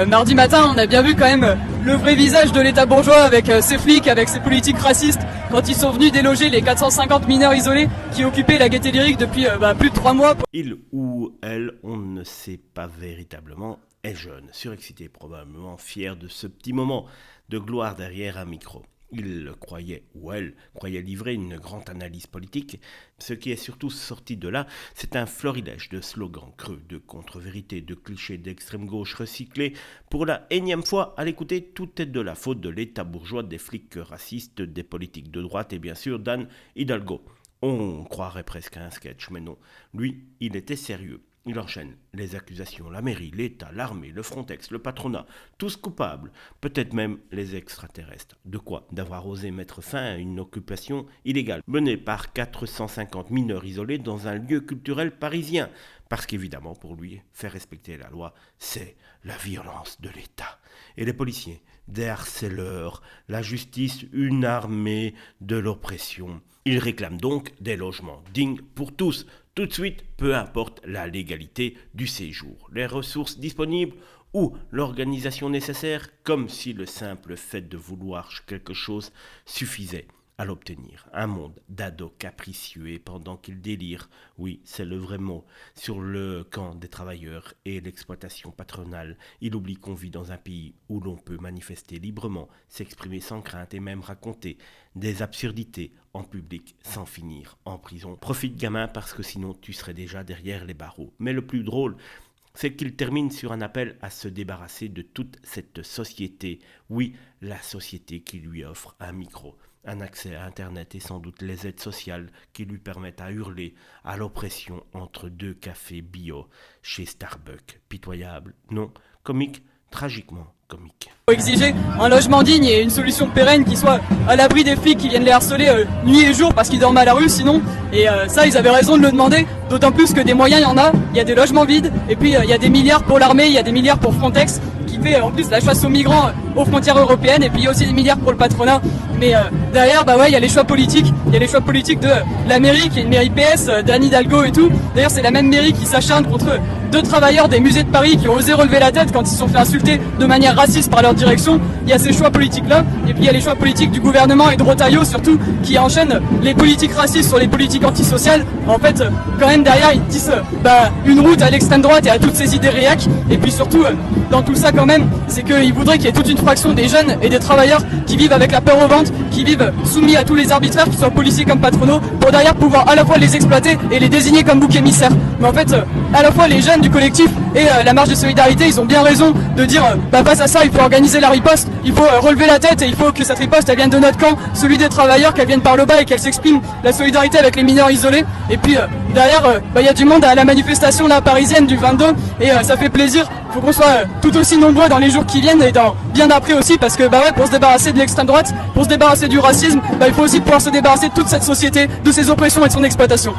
Mardi matin, on a bien vu quand même le vrai visage de l'État bourgeois avec ses flics, avec ses politiques racistes, quand ils sont venus déloger les 450 mineurs isolés qui occupaient la Gaîté Lyrique depuis plus de 3 mois. Il ou elle, on ne sait pas véritablement, est jeune, surexcité, probablement fier de ce petit moment de gloire derrière un micro. Il croyait, ou elle, croyait livrer une grande analyse politique. Ce qui est surtout sorti de là, c'est un florilège de slogans creux, de contre-vérités, de clichés d'extrême gauche recyclés. Pour la énième fois, à l'écouter, tout est de la faute de l'État bourgeois, des flics racistes, des politiques de droite et bien sûr d'Anne Hidalgo. On croirait presque à un sketch, mais non. Lui, il était sérieux. Il enchaîne les accusations, la mairie, l'État, l'armée, le Frontex, le patronat, tous coupables, peut-être même les extraterrestres. De quoi? D'avoir osé mettre fin à une occupation illégale, menée par 450 mineurs isolés dans un lieu culturel parisien. Parce qu'évidemment, pour lui, faire respecter la loi, c'est la violence de l'État. Et les policiers, des harceleurs, la justice, une armée de l'oppression. Il réclame donc des logements dignes pour tous, tout de suite, peu importe la légalité du séjour, les ressources disponibles ou l'organisation nécessaire, comme si le simple fait de vouloir quelque chose suffisait à l'obtenir. Un monde d'ados capricieux et pendant qu'ils délirent, oui, c'est le vrai mot, sur le camp des travailleurs et l'exploitation patronale. Il oublie qu'on vit dans un pays où l'on peut manifester librement, s'exprimer sans crainte et même raconter des absurdités en public sans finir en prison. Profite gamin parce que sinon tu serais déjà derrière les barreaux. Mais le plus drôle, c'est qu'il termine sur un appel à se débarrasser de toute cette société. Oui, la société qui lui offre un micro, un accès à Internet et sans doute les aides sociales qui lui permettent à hurler à l'oppression entre deux cafés bio chez Starbucks. Pitoyable, non, comique, tragiquement comique. Il faut exiger un logement digne et une solution pérenne qui soit à l'abri des flics qui viennent les harceler nuit et jour parce qu'ils dorment à la rue sinon. Et ça, ils avaient raison de le demander, d'autant plus que des moyens, il y en a. Il y a des logements vides et puis il y a des milliards pour l'armée, il y a des milliards pour Frontex qui fait en plus la chasse aux migrants aux frontières européennes et puis il y a aussi des milliards pour le patronat. Mais derrière, il y a les choix politiques. Il y a les choix politiques de la mairie qui est une mairie PS, d'Anne Hidalgo et tout. D'ailleurs, c'est la même mairie qui s'acharne contre 2 travailleurs des musées de Paris qui ont osé relever la tête quand ils se sont fait insulter de manière raciste par leur direction. Il y a ces choix politiques-là. Et puis il y a les choix politiques du gouvernement et de Retailleau surtout qui enchaînent les politiques racistes sur les politiques antisociales. En fait, quand même derrière, ils disent une route à l'extrême droite et à toutes ces idées réac. Et puis surtout, dans tout ça quand même, c'est qu'ils voudraient qu'il y ait toute une fraction des jeunes et des travailleurs qui vivent avec la peur au ventre, qui vivent soumis à tous les arbitraires, qu'ils soient policiers comme patronaux, pour derrière pouvoir à la fois les exploiter et les désigner comme bouc émissaires. Mais en fait, à la fois les jeunes du collectif et la marche de solidarité, ils ont bien raison de dire face à ça, il faut organiser la riposte, il faut relever la tête et il faut que cette riposte elle vienne de notre camp, celui des travailleurs, qu'elle vienne par le bas et qu'elle s'exprime la solidarité avec les mineurs isolés. Et puis derrière, il y a du monde à la manifestation là parisienne du 22 et ça fait plaisir. Il faut qu'on soit tout aussi nombreux dans les jours qui viennent et bien après aussi parce que pour se débarrasser de l'extrême droite, pour se débarrasser du racisme, il faut aussi pouvoir se débarrasser de toute cette société, de ses oppressions et de son exploitation.